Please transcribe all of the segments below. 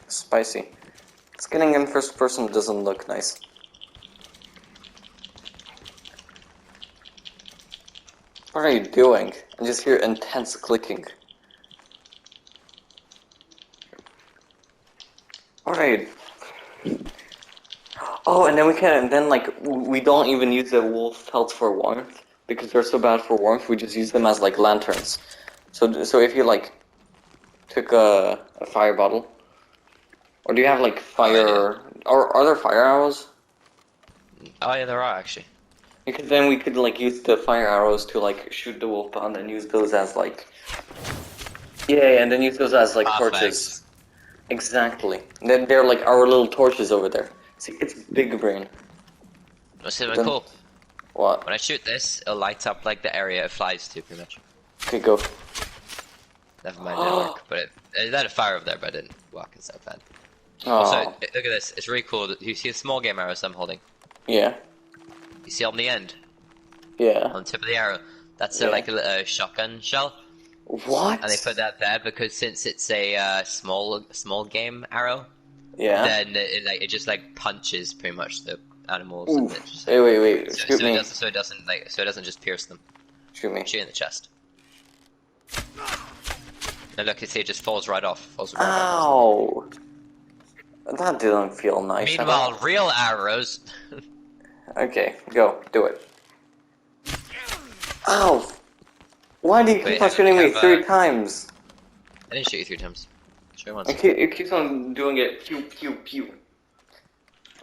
Spicy. Skinning in first person doesn't look nice. What are you doing? I just hear intense clicking. What are you... Oh, and then we don't even use the wolf pelts for warmth, because they're so bad for warmth, we just use them as, like, lanterns. So if you, like, took a fire bottle, or do you have, like, fire... Or are there fire arrows? Oh yeah, there are actually. Because then we could, like, use the fire arrows to, like, shoot the wolf and then use those as, like... Yeah, and then use those as, like, torches. Exactly. Then they're, like, our little torches over there. See, it's big brain. That's something cool. What? When I shoot this, it'll light up, like, the area it flies to, pretty much. Okay, go. Never mind, it didn't work. But it had a fire over there, but it didn't work instead of that. Oh. Also, look at this. It's really cool. You see a small game arrows I'm holding? Yeah. You see on the end? Yeah. On the tip of the arrow. That's Yeah. like a shotgun shell. What? And they put that there because since it's a small game arrow, Yeah. then it just like punches pretty much the animals. Oof. And it just, Wait. So, Shoot me. so it doesn't just pierce them. Shoot me. Shoot in the chest. Now look, you see it just falls right off. Ow! That didn't feel nice. Meanwhile, real arrows. Okay, go. Do it. Ow! Why do you keep on shooting me 3 times? I didn't shoot you 3 times. Shoot once. It keeps on doing it. Pew, pew, pew.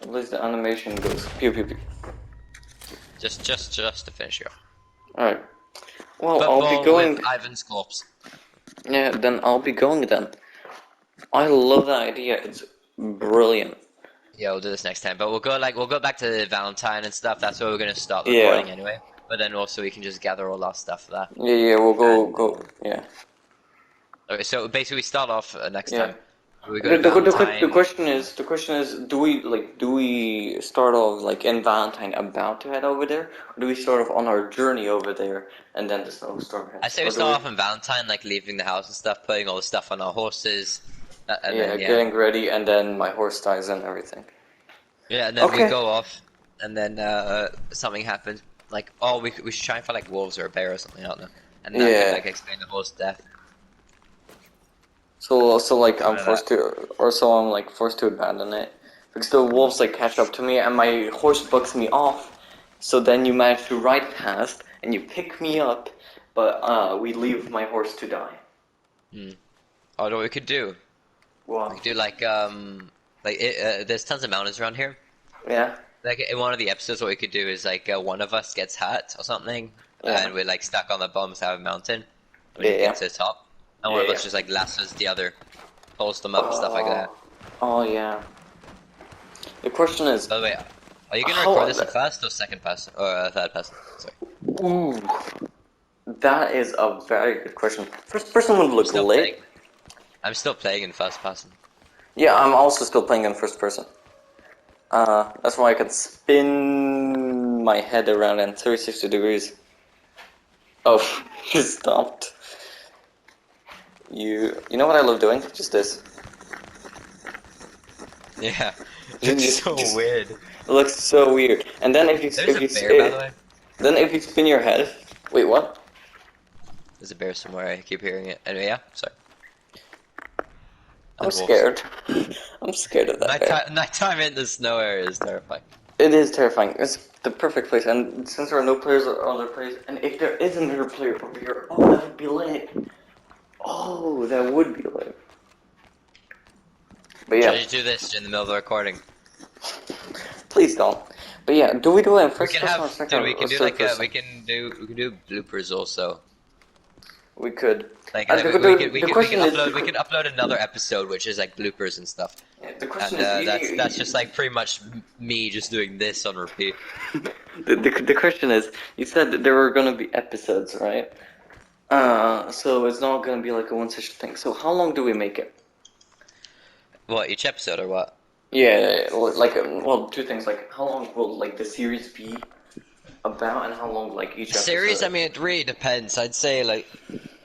At least the animation goes pew, pew, pew. Just to finish you off. Alright. Well, Football I'll be going... with Ivan's corpse. Yeah, then I'll be going then. I love that idea. It's brilliant. Yeah, we'll do this next time. But we'll go back to Valentine and stuff. That's where we're gonna start recording anyway. But then also we can just gather all our stuff for that. Yeah, we'll go. Yeah. Okay, so basically we start off next Yeah. time. We go to Valentine. The question is, do we start off like in Valentine about to head over there, or do we start off on our journey over there and then the snowstorm hits? I say we start off in Valentine, like leaving the house and stuff, putting all the stuff on our horses. And then, getting ready, and then my horse dies and everything. Yeah, and then we go off, and then something happens. Like, oh, we should try and find like wolves or a bear or something, I don't know. And that could like explain the horse's death. So like I'm forced to abandon it because the wolves like catch up to me and my horse bucks me off. So then you manage to ride past and you pick me up, but we leave my horse to die. Oh, what we could do? Wow. We could do like there's tons of mountains around here. Yeah. Like in one of the episodes, what we could do is like one of us gets hurt or something, and we're like stuck on the bottom side of a mountain. We get to the top. And one of us just like lassos the other, pulls them up and stuff like that. Oh yeah. The question is. By the way, are you gonna record this in first or second person or third person? Sorry. Ooh, that is a very good question. First person would look lit. I'm still playing in first person. Yeah, I'm also still playing in first person. That's why I could spin my head around in 360 degrees. Oh, it stopped. You know what I love doing? Just this. Yeah, it's so weird. It looks so weird. And then if you then if you spin your head, wait, what? There's a bear somewhere. I keep hearing it. Anyway, yeah, sorry. I'm scared. I'm scared of that. Nighttime in the snow area is terrifying. It is terrifying. It's the perfect place, and since there are no players or other players, and if there is another player over here, oh, that would be lit. Oh, that would be lit. But yeah. Should you do this in the middle of the recording? Please don't. But yeah, do we do it in first person or second? We can do like we can do bloopers also. We could. Like we can upload another episode which is like bloopers and stuff. Yeah, the question is that's just like pretty much me just doing this on repeat. the question is, you said that there were gonna be episodes, right? So it's not gonna be like a one session thing. So how long do we make it? What, each episode or what? Yeah, like well, 2 things. Like how long will like the series be about, and how long like each episode? Series? I mean, it really depends. I'd say like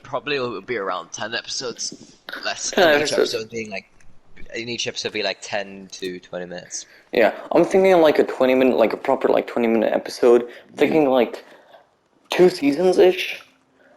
probably it would be around 10 episodes, less. 10 each episode being like in each episode be like 10 to 20 minutes. Yeah, I'm thinking like a 20-minute, like a proper like 20-minute episode. I'm thinking like 2 seasons-ish.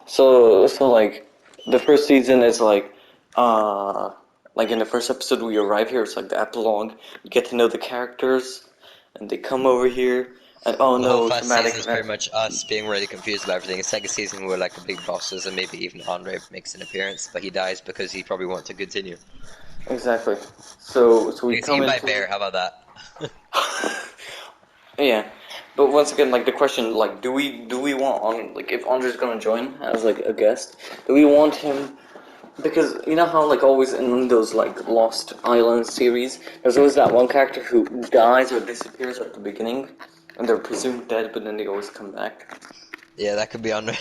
So like the first season is like in the first episode we arrive here, it's like the epilogue. You get to know the characters, and they come over here, and oh The whole no, first traumatic season is event. pretty much us being really confused about everything. The second season we're like the big bosses, and maybe even Andre makes an appearance, but he dies because he probably wants to continue. Exactly. So we He's come eaten by a into bear. How about that? yeah, but once again, like the question, like, do we want on like if Andre's gonna join as like a guest, do we want him? Because you know how like always in those like Lost Island series, there's always that one character who dies or disappears at the beginning, and they're presumed dead, but then they always come back. Yeah, that could be Andre.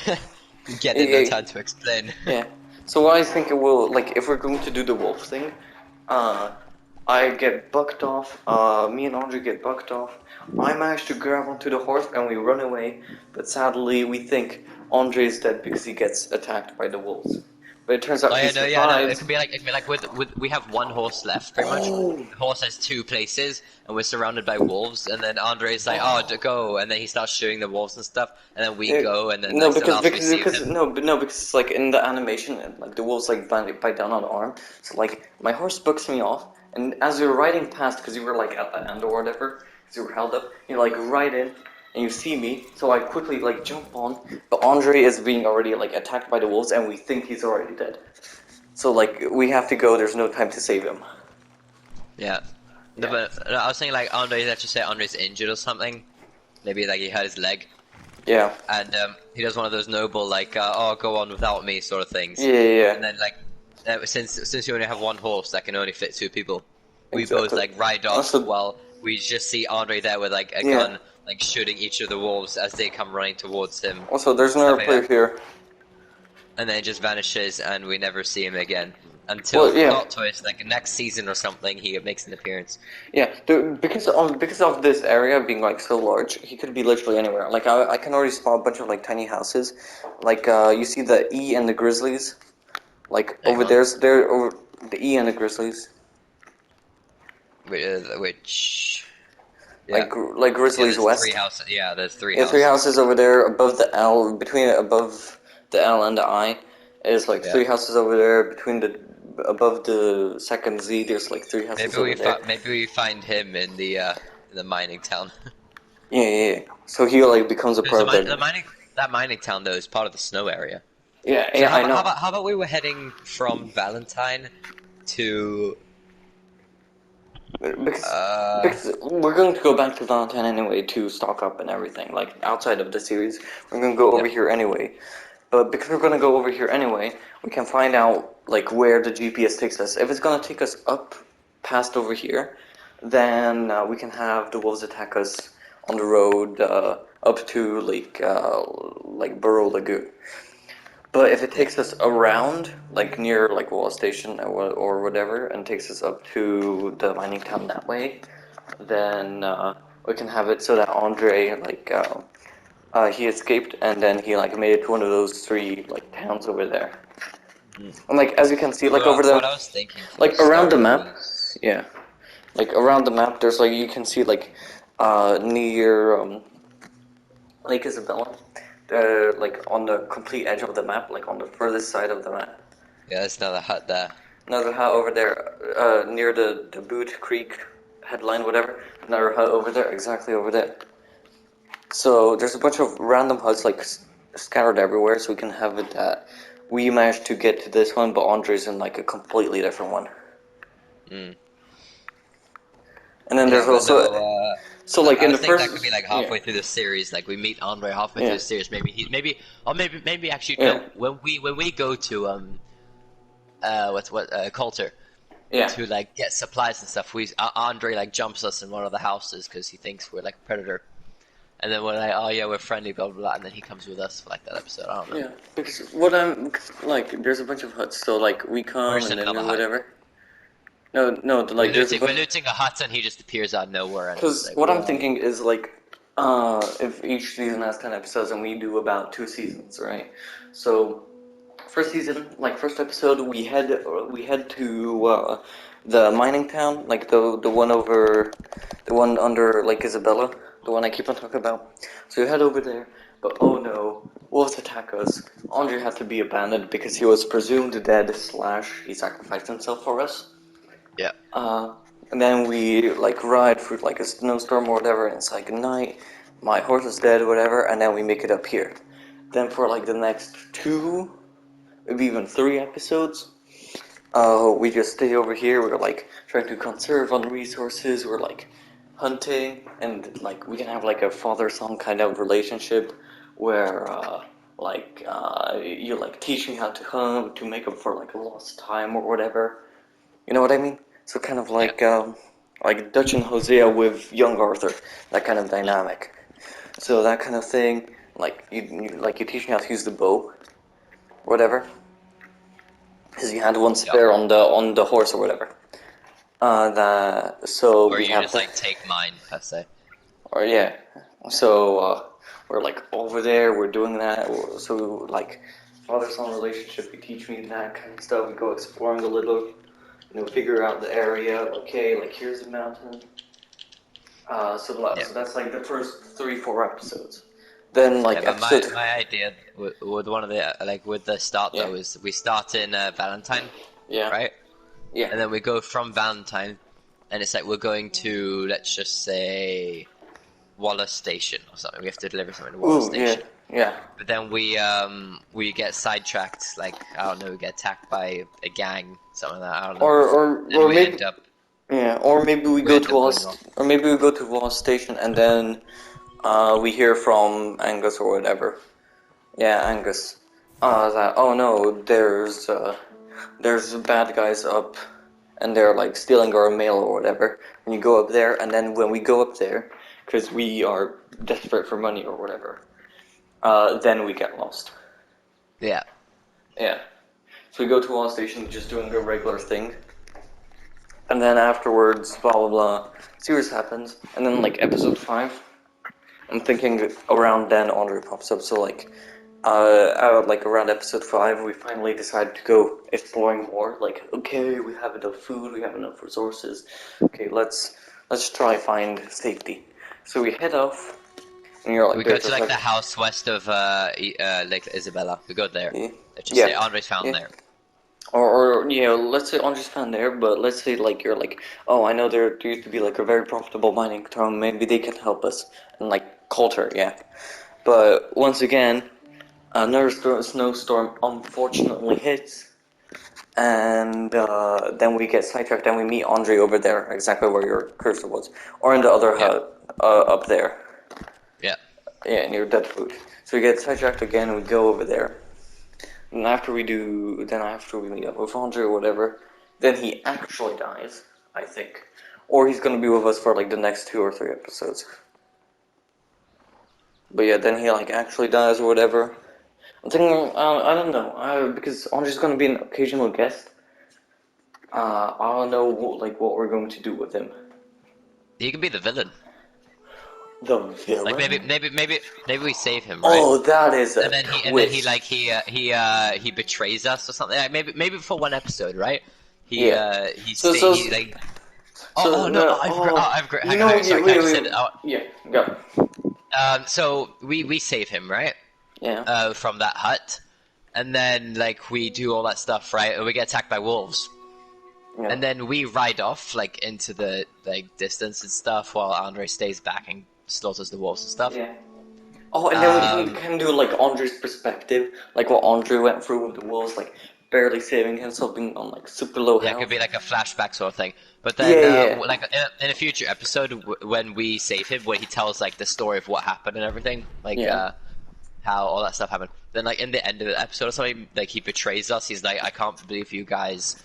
Get it, no Yeah, time to explain. yeah. So I think it will like if we're going to do the wolf thing, uh, I get bucked off. Me and Andre get bucked off. I manage to grab onto the horse and we run away. But sadly, we think Andre is dead because he gets attacked by the wolves. But it turns out Oh he yeah, no, yeah, no. It survives. could be like with we have one horse left, pretty much. Oh, The horse has two places, and we're surrounded by wolves. And then Andre's like, "Oh, go!" And then he starts shooting the wolves and stuff. And then we yeah. go, and then No, that's the because last we because see of because him. no, but no, because it's like in the animation, like the wolves like bite down on the arm. So like my horse bucks me off, and as you're riding past, because you were like at the end or whatever, because you were held up, you like ride in, and you see me. So I quickly like jump on, but Andre is being already like attacked by the wolves, and we think he's already dead. So like we have to go. There's no time to save him. Yeah. No, Yeah. but I was thinking like Andre. Let's just say Andre's injured or something. Maybe like he hurt his leg, Yeah. and he does one of those noble like, "Oh, go on without me" sort of things. Yeah. And then like, since you only have one horse that can only fit two people, we both Exactly. like ride off Also, while we just see Andre there with like a yeah. gun, like shooting each of the wolves as they come running towards him, Also, there's stuff another like player that. here. And then it just vanishes, and we never see him again until Well, yeah. plot twist, like next season or something, he makes an appearance. Yeah, because of this area being like so large, he could be literally anywhere. Like I can already spot a bunch of like tiny houses. Like you see the E and the Grizzlies. Like Hang over on, there's there over the E and the Grizzlies. which yeah, Like yeah, Grizzlies there's three West. houses. Yeah, there's three Yeah, three houses. houses over there above the L, between above the L and the I. There's like Yeah. three houses over there between the above the second Z. There's like three houses over there. Maybe we find him in the mining town. Yeah. So he like becomes a Because part of the that. mining town though is part of the snow area. So Yeah, I know. how about we were heading from Valentine to Because, uh because we're going to go back to Valentine anyway to stock up and everything. Like outside of the series, we're going to go over yep. here anyway. But because we're going to go over here anyway, we can find out like where the GPS takes us. If it's going to take us up past over here, then we can have the wolves attack us on the road up to like Burrow Lagoon. But if it Yeah. takes us around, like near like Wall Station or whatever, and takes us up to the mining town that way, then we can have it so that Andre he escaped and then he like made it to one of those three like towns over there. And like as you can see, like over What the I was thinking for the like around the story map, was yeah, like around the map, there's like you can see like near Lake Isabella, like on the complete edge of the map, like on the furthest side of the map. yeah, there's another hut there. Another hut over there, near the Boot Creek headline, whatever. Another hut over there, exactly over there. So there's a bunch of random huts like scattered everywhere, so we can have it that we managed to get to this one, but Andre's in like a completely different one. Mm. And then Yeah, there's but also no. so like I in the think that first could be like halfway through the series. Like we meet Andre halfway through yeah the series. Maybe actually yeah no. When we go to Coulter yeah to like get supplies and stuff, Andre like jumps us in one of the houses because he thinks we're like a predator. And then we're like, oh yeah, we're friendly, blah blah blah. And then he comes with us for like that episode. I don't know. yeah because what I'm like there's a bunch of huts, so like we come Where's and then another hut? whatever. No, like there's a We're bunch. looting a hut and he just appears out of nowhere and he's Because like, what I'm whoa. thinking is like, if each season has 10 episodes and we do about 2 seasons, right? So first season, like first episode, we head to the mining town, like the one over, the one under Lake Isabella, the one I keep on talking about. So we head over there, but oh no, wolves attack us. Andre had to be abandoned because he was presumed dead / he sacrificed himself for us. Yeah. And then we like ride through like a snowstorm or whatever, and it's like night. My horse is dead, whatever, and then we make it up here. Then for like the next 2, maybe even 3 episodes, we just stay over here. We're like trying to conserve on resources. We're like hunting, and like we can have like a father-son kind of relationship where you're like teaching how to hunt to make up for like lost time or whatever. You know what I mean? So kind of like Dutch and Hosea with young Arthur, that kind of dynamic. So that kind of thing, like you teach me how to use the bow, whatever. Because you had one spare on the horse or whatever. Or We you have just like take mine per se. or yeah. So we're like over there. We're doing that. So like father-son relationship. You teach me that kind of stuff. We go exploring a little. Figure out the area. Okay, like here's the mountain. So that's like the first 3-4 episodes. Then like But episode. my idea with one of the like with the start though is we start in Valentine, Yeah. right? Yeah. And then we go from Valentine, and it's like we're going to, let's just say, Wallace Station or something. We have to deliver something to Wallace Station. Yeah. But then we get sidetracked, like I don't know, we get attacked by a gang, something like that. I don't know. Or we maybe end up or maybe we go end to up Wallace, going off. or maybe we go to Wallace Station and then we hear from Angus or whatever. Yeah, Angus. That oh no, there's bad guys up, and they're like stealing our mail or whatever. And you go up there, and then when we go up there, because we are desperate for money or whatever, then we get lost. Yeah. Yeah. So we go to Wallace Station, just doing a regular thing. And then afterwards, blah blah blah, series happens, and then like episode 5, I'm thinking around then Andre pops up. So like around episode 5, we finally decided to go exploring more. Like, okay, we have enough food, we have enough resources. Okay, let's try find safety. So we head off, and you're like, We go to like the house west of Lake Isabella. We go there. Yeah. Let's just say Andre's found there. Or let's say Andre's found there, but let's say like you're like, oh, I know there used to be like a very profitable mining town. Maybe they can help us. And like Coulter, yeah. But once again, another snowstorm unfortunately hits, and then we get sidetracked. And we meet Andre over there, exactly where your cursor was, or in the other hut up there. Yeah. Yeah, near Deadwood. So we get sidetracked again, and we go over there. And after we meet up with Andre or whatever, then he actually dies, I think. Or he's gonna be with us for like the next 2 or 3 episodes. But yeah, then he like actually dies or whatever. I'm thinking, I don't know, because Andre's gonna be an occasional guest. I don't know what we're going to do with him. He could be the villain. The villain? Like maybe we save him, right? Oh, that is a and then he betrays us or something. Like maybe for one episode, right? He like. I've got. Yeah, go. So we save him, right? Yeah. From that hut, and then like we do all that stuff, right? And we get attacked by wolves. Yeah. And then we ride off like into the like distance and stuff while Andre stays back and slaughters the wolves and stuff. Yeah. Oh, and then we can do like Andre's perspective, like what Andre went through with the wolves, like barely saving himself, being on like super low health. Yeah, it could be like a flashback sort of thing. But then, like in a future episode, when we save him, when he tells like the story of what happened and everything, like how all that stuff happened. Then, like in the end of the episode or something, like he betrays us. He's like, "I can't believe you guys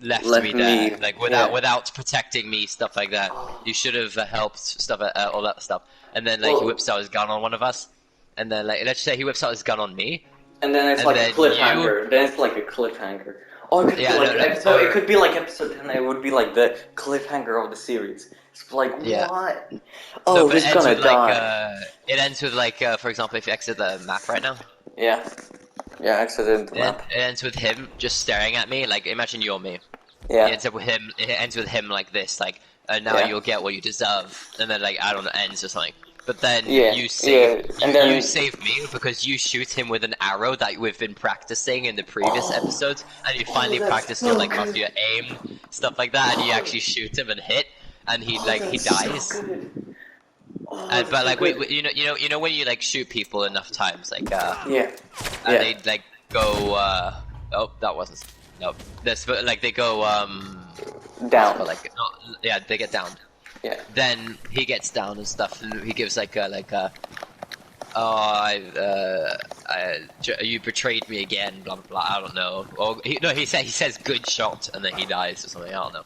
left me there, like without protecting me, stuff like that. You should have helped, stuff, all that stuff." And then like he whips out his gun on one of us, and then like let's say he whips out his gun on me. And then it's like a cliffhanger. Then it's like a cliffhanger. Oh, it could be like episode 10. It would be like the cliffhanger of the series. It's like what? Oh, he's gonna die. It ends with like, for example, if you exit the map right now. Yeah, exited the map. It ends with him just staring at me. Like imagine you're me, Yeah. It ends with him like this, like, now Yeah. you'll get what you deserve, and then like I don't know, ends or something. But then Yeah. Yeah. And then you save me because you shoot him with an arrow that we've been practicing in the previous episodes, and you finally that's practiced your so like good. your aim stuff like that, and you actually shoot him and hit, and he he That's so dies. good. Oh, And that's but so like good. you know when you like shoot people enough times, like Yeah. and Yeah. they like go oh that wasn't no this but like they go what's it Down. called, like no, yeah, they get downed. Yeah. Then he gets down and stuff, and he gives like a oh you betrayed me again, blah blah blah. I don't know. Or he says good shot, and then he dies or something. I don't know.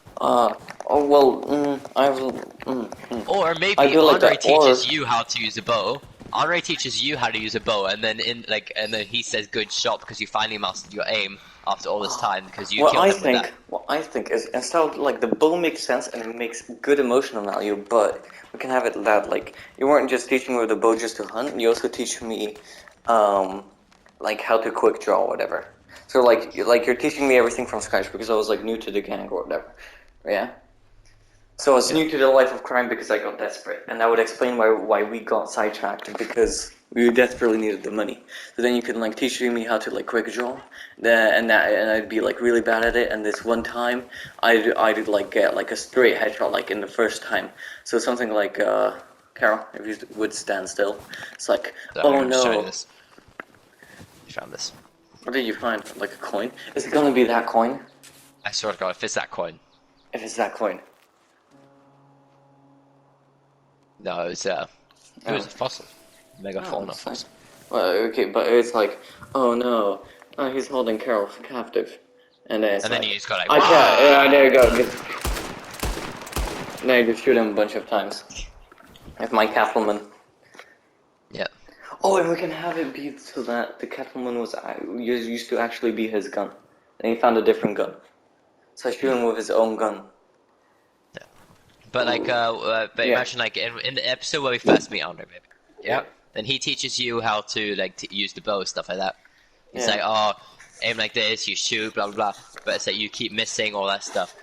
Oh well. I will. Or I maybe do like Andre that. Or teaches you how to use a bow. Andre teaches you how to use a bow, and then and then he says good shot because you finally mastered your aim after all this time because you killed him with that. what I think is instead of like the bow makes sense and it makes good emotional value, but we can have it that like you weren't just teaching me with the bow just to hunt. You also teach me, um, like how to quick draw or whatever. So like you're teaching me everything from scratch because I was like new to the gang or whatever. Yeah. So I was Yeah. new to the life of crime because I got desperate, and that would explain why we got sidetracked because we desperately needed the money. So then you can like teach me how to like quick draw, and I'd be like really bad at it. And this one time, I'd like get like a straight headshot like in the first time. So something like Carol, if you would stand still, it's like So oh I'm just showing no, this. You found this. what did you find? Like a coin? Is it gonna be that coin? I swear to God, if it's that coin. If it's that coin. No, it was a fossil. Mega fauna It's fine. fossil. Well, okay, but it's like, oh no, he's holding Carol captive, and then it's And then you like, just go like, I can't. Yeah, there you "Wah!" go. Now you just shoot him a bunch of times. With my Catwoman. Yeah. Oh, and we can have it be so that the Catwoman was used to actually be his gun, and he found a different gun. So I shoot him with his own gun. But like, but Yeah. imagine like in the episode where we first meet Andre, maybe. Yeah. Then he teaches you how to like use the bow, stuff like that. He's Yeah. like, oh, aim like this, you shoot, blah blah blah. But it's like you keep missing all that stuff.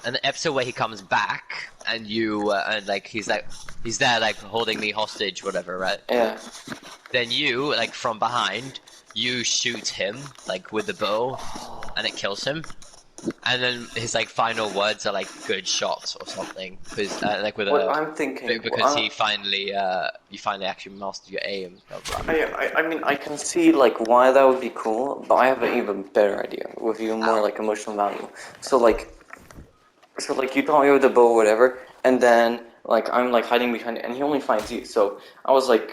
And the episode where he comes back and you and like he's there like holding me hostage, whatever, right? Yeah. Then you like from behind, you shoot him like with the bow, and it kills him. And then his like final words are like good shots or something, because like with What a I'm thinking, because he finally you finally actually mastered your aim. Blah, blah. I mean, I can see like why that would be cool, but I have an even better idea with even more like emotional value. So like you taught me with the bow or whatever, and then like I'm like hiding behind it, and he only finds you. So I was like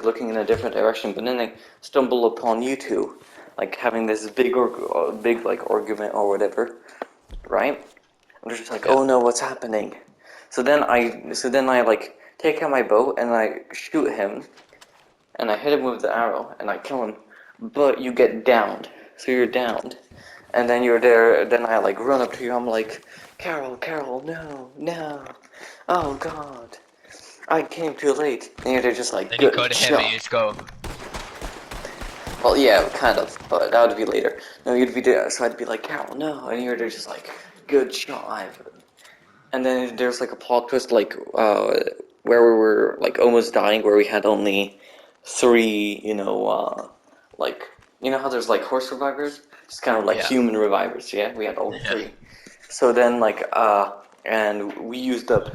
looking in a different direction, but then I stumble upon you two, like having this big like argument or whatever, right? I'm just like, Yeah. oh no, what's happening? So then I like take out my bow and I shoot him, and I hit him with the arrow and I kill him, but you get downed, so you're downed, and then you're there. Then I like run up to you. I'm like, Carol, no, no, oh God, I came too late. And you're there just like, Then you go good to him and you shot. just go, Well, yeah, kind of, but that would be later. No, you'd be there, so I'd be like, Carol, no, and you're there just like, good shot, Ivan. And then there's like a plot twist, like where we were like almost dying, where we had only three, like how there's like horse survivors, just kind of like yeah, human revivers. Yeah, we had all yeah, three. So then and we used up,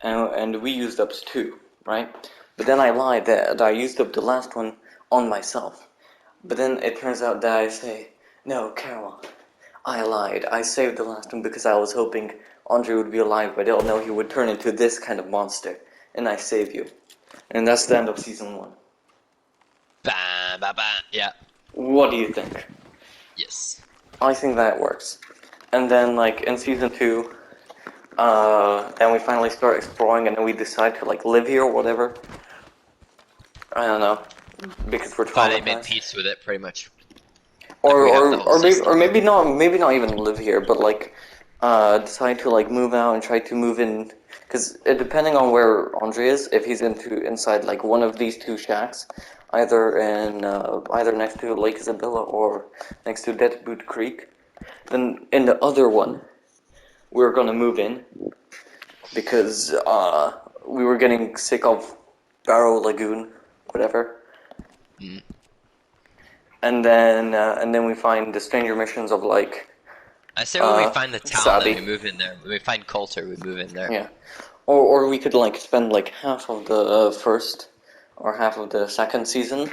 and we used up two, right? But then I lied that I used up the last one on myself. But then it turns out that I say, no, Carol, I lied. I saved the last one because I was hoping Andre would be alive, but I didn't know he would turn into this kind of monster. And I save you. And that's the end of season 1. bam, bam, bam. Yeah, What do you think? yes. I think that works. And then, like, in season 2, then we finally start exploring and then we decide to, like, live here or whatever. I don't know. Because we're Finally made traumatized. peace with it, pretty much. Like Or we have or the whole or maybe system. maybe not even live here, but like decide to like move out and try to move in because depending on where Andre is, if he's inside like one of these two shacks, either next to Lake Isabella or next to Dead Boot Creek, then in the other one, we were gonna move in because we were getting sick of Barrow Lagoon, whatever. Mm. And then we find the stranger missions of like I say when we find the town, Sabi. then we move in there. When we find Coulter, we move in there. Yeah, or we could like spend like half of the first or half of the second season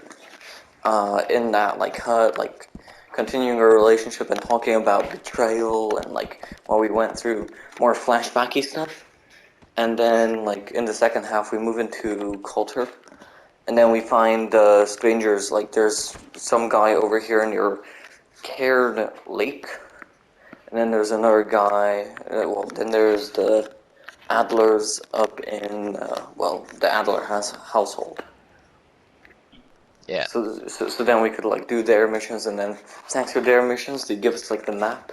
in that like hut, like continuing our relationship and talking about betrayal and like while we went through more flashbacky stuff. And then like in the second half, we move into Coulter. And then we find strangers, like there's some guy over here near Cairn Lake. And then there's another guy, then there's the Adlers up in, the Adler household. Yeah. So then we could like do their missions, and then thanks to their missions, they give us like the map.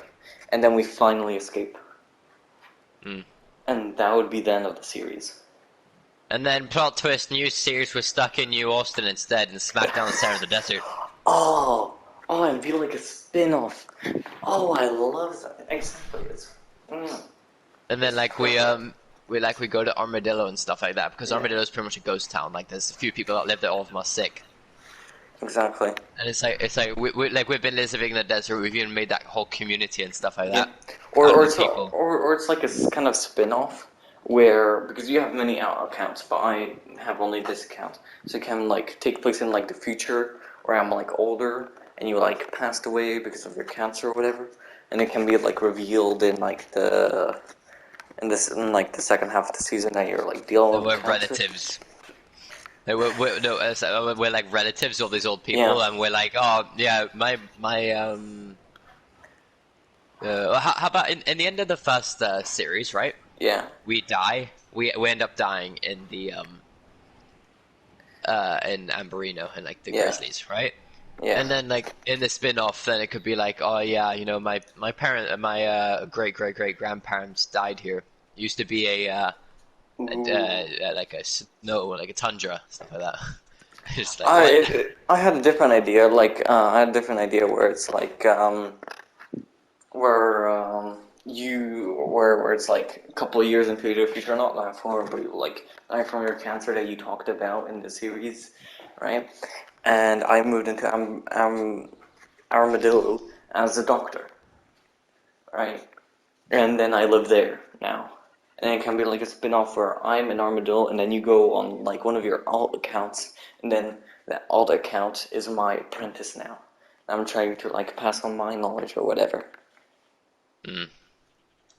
And then we finally escape. Mm. And that would be the end of the series. And then plot twist, new series, we're stuck in New Austin instead and smack down the center of the desert. Oh, it'd be like a spin-off. Oh, I love that. Exactly. And then like we go to Armadillo and stuff like that because Armadillo is pretty much a ghost town. Like there's a few people that live there, all of them are sick. Exactly. And it's like we've been living in the desert. We've even made that whole community and stuff like that. Or it's like a kind of spin-off where, because you have many accounts, but I have only this account, so it can like take place in like the future where I'm like older and you like passed away because of your cancer or whatever, and it can be like revealed in like the second half of the season that you're like dealing with We're relatives. We're like relatives of these old people, and we're like, oh yeah, how about in the end of the first series, right? Yeah. We die. We end up dying in the in Amberino and like the Grizzlies, right? Yeah. And then like in the spin-off, then it could be like, oh yeah, you know, my great grandparents died here. Used to be like a snow, like a tundra, stuff like that. It's like, I had a different idea. Like I had a different idea where it's like where it's like a couple of years into the future, not that far, but like from your cancer that you talked about in the series, right? And I moved into Armadillo as a doctor, right? And then I live there now. And it can be like a spin-off where I'm an Armadillo, and then you go on like one of your alt accounts, and then that alt account is my apprentice now. I'm trying to like pass on my knowledge or whatever. Mm.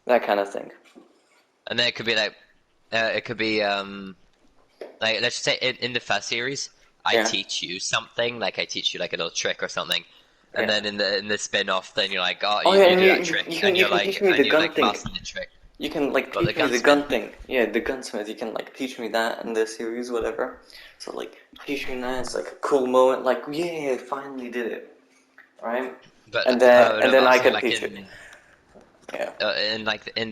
That kind of thing. And then it could be like, like let's say in the first series, I teach you something, like I teach you like a little trick or something, and then in the spin-off, then you're like, oh, you do that trick, and you're like, teach me the gun thing. master the trick. You can like teach me the gun thing. Yeah, the gunsmith. You can like teach me that in the series, whatever. So like teach me that. It's like a cool moment. Like yeah, I finally did it, right? But and then I can like teach it. Yeah. In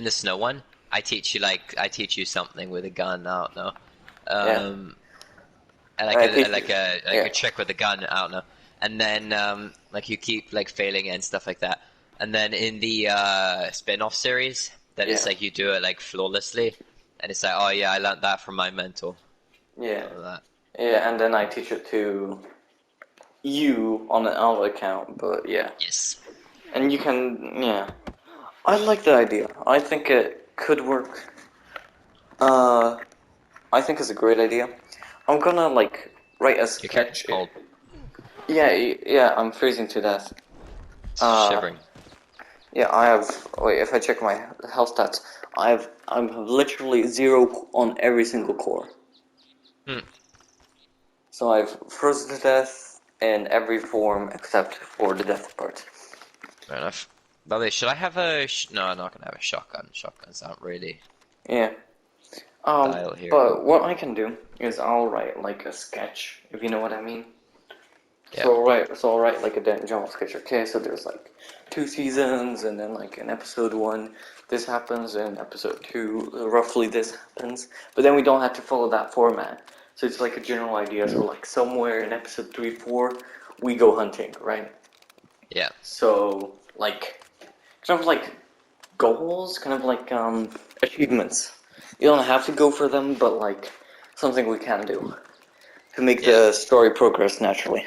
the snow one, I teach you something with a gun. I don't know. A trick with a gun. I don't know. And then like you keep like failing and stuff like that. And then in the spin-off series, then it's like you do it like flawlessly, and it's like, oh yeah, I learned that from my mentor. Yeah. Yeah, and then I teach it to you on an Alva account, but yeah. Yes. And you can, I like the idea. I think it could work. I think it's a great idea. I'm gonna like write a sketch. Cold. Yeah, I'm freezing to death. Shivering. Yeah, I have. Wait, if I check my health stats, I'm literally 0 on every single core. So I've frozen to death in every form except for the death part. Fair enough. By the way, should I have a? No, I'm not gonna have a shotgun. Shotguns aren't really. Yeah. Style here. But what I can do is I'll write like a sketch, if you know what I mean. Yeah. So I'll write like a general sketch. Okay, so there's like 2 seasons, and then like in episode 1 this happens, and episode 2 roughly this happens. But then we don't have to follow that format. So it's like a general idea. So like somewhere in episode 3, 4, we go hunting, right? Yeah. So, like, kind of like goals, kind of like achievements. You don't have to go for them, but like something we can do to make Yeah. the story progress naturally.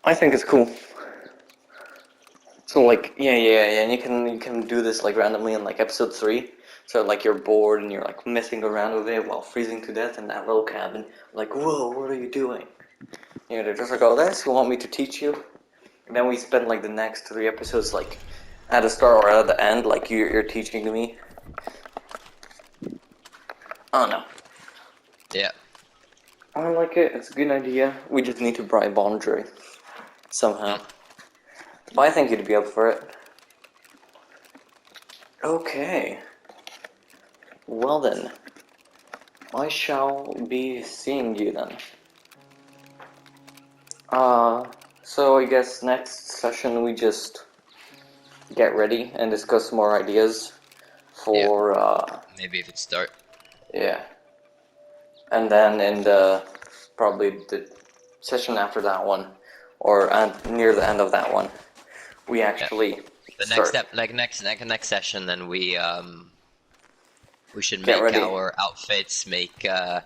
I think it's cool. So like yeah, and you can do this like randomly in like episode 3. So like you're bored and you're like messing around with it while freezing to death in that little cabin. Like, whoa, what are you doing? You know, they're just like, oh, that's you want me to teach you. And then we spend like the next 3 episodes like at the start or at the end, like you're teaching me. Oh no. Yeah. I like it. It's a good idea. We just need to bribe Andre somehow. But I think you'd be up for it. Okay. Well then, I shall be seeing you then. So I guess next session we just get ready and discuss more ideas for, Maybe if it start. yeah. And then in the, probably the session after that one, or near the end of that one, we actually The next start. step, like next session, then we should Get make ready. our outfits. Make Yeah.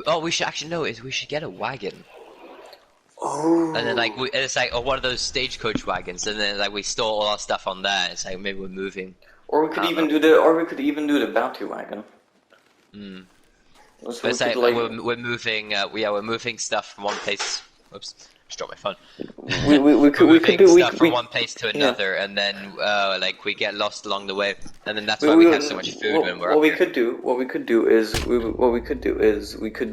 oh, we should actually know is we should get a wagon. And then like Oh. it's like one of those stagecoach wagons, and then like we store all our stuff on there. It's like maybe we're moving. Or we could I don't even know. do the bounty wagon. Mm. So But we it's could like like we're moving. We're moving stuff from one place. Whoops, just dropped my phone. we We're could moving do stuff from we one place to yeah. another, and then like we get lost along the way, and then that's We, why we we have so much food when we're what up we here. could do we could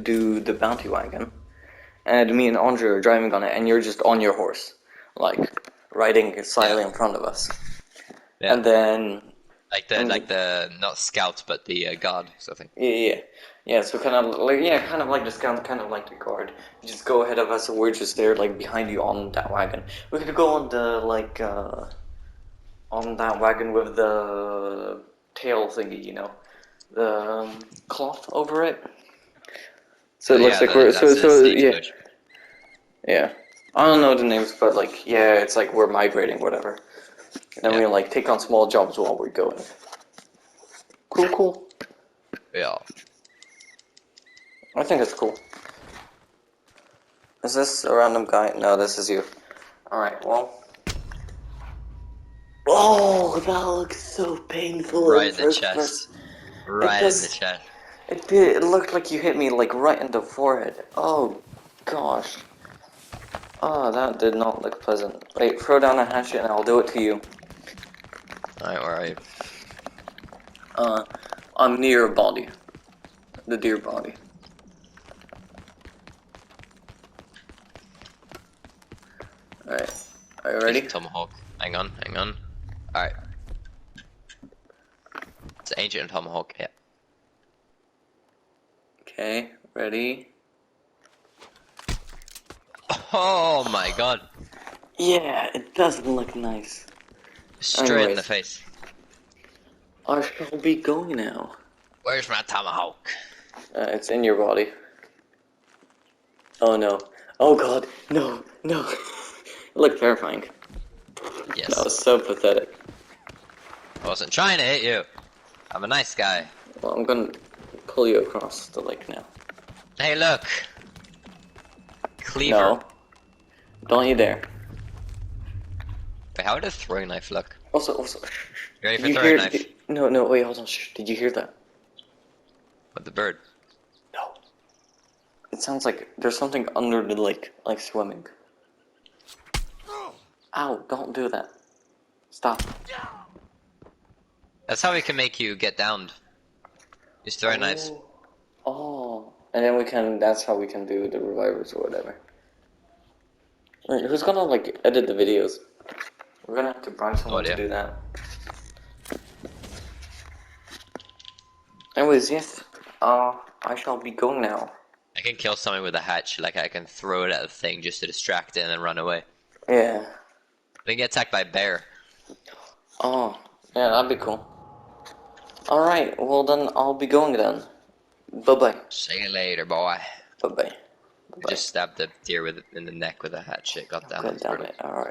do the bounty wagon, and me and Andre are driving on it, and you're just on your horse, like riding silently in front of us, Yeah, and then like the not scout, but the guard sort of thing. yeah. So kind of like the scout, kind of like the guard. You just go ahead of us, and we're just there like behind you on that wagon. We could go on the on that wagon with the tail thingy, you know, the cloth over it. So it looks Yeah, like we're that's a yeah, stagecoach. yeah. I don't know the names, but like yeah, it's like we're migrating, whatever. And then Yeah, we like take on small jobs while we're going. Cool. yeah. I think it's cool. Is this a random guy? No, this is you. All right. Well. Oh, that looks so painful Right in in the first chest. person. It Right in the does. chest. It did. It looked like you hit me like right in the forehead. Oh, gosh. Oh, that did not look pleasant. Wait, throw down a hatchet and I'll do it to you. Alright, where are you? I'm near your body. The deer body. Alright. Are you ready? There's a tomahawk. Hang on. Alright. It's an ancient tomahawk, yeah. Okay, ready? Oh my god. Yeah, it does look nice. Straight in the Anyways, face. I shall be going now. Where's my tomahawk? It's in your body. Oh no. Oh god, no. It looked terrifying. Yes. That was so pathetic. I wasn't trying to hit you. I'm a nice guy. Well, I'm gonna pull you across the lake now. Hey, look. Cleaver. No. Don't you dare. Wait, how did a throwing knife look? Also, You ready for did you throwing hear? knife? No, wait, hold on. Shh. Did you hear that? With the bird. No. It sounds like there's something under the lake, like swimming. Ow, don't do that. Stop. That's how we can make you get downed. Use throwing knives. Oh. And then that's how we can do the revivers or whatever. Wait, who's gonna, like, edit the videos? We're gonna have to bribe someone to do that. Anyways, yes. I shall be going now. I can kill someone with a hatch, like I can throw it at the thing just to distract it and then run away. Yeah. We can get attacked by a bear. Oh, yeah, that'd be cool. Alright, well then I'll be going then. Bye-bye. See you later, boy. Bye-bye. Bye. Just stabbed the deer in the neck with a hatchet. God damn God it. damn it. Alright.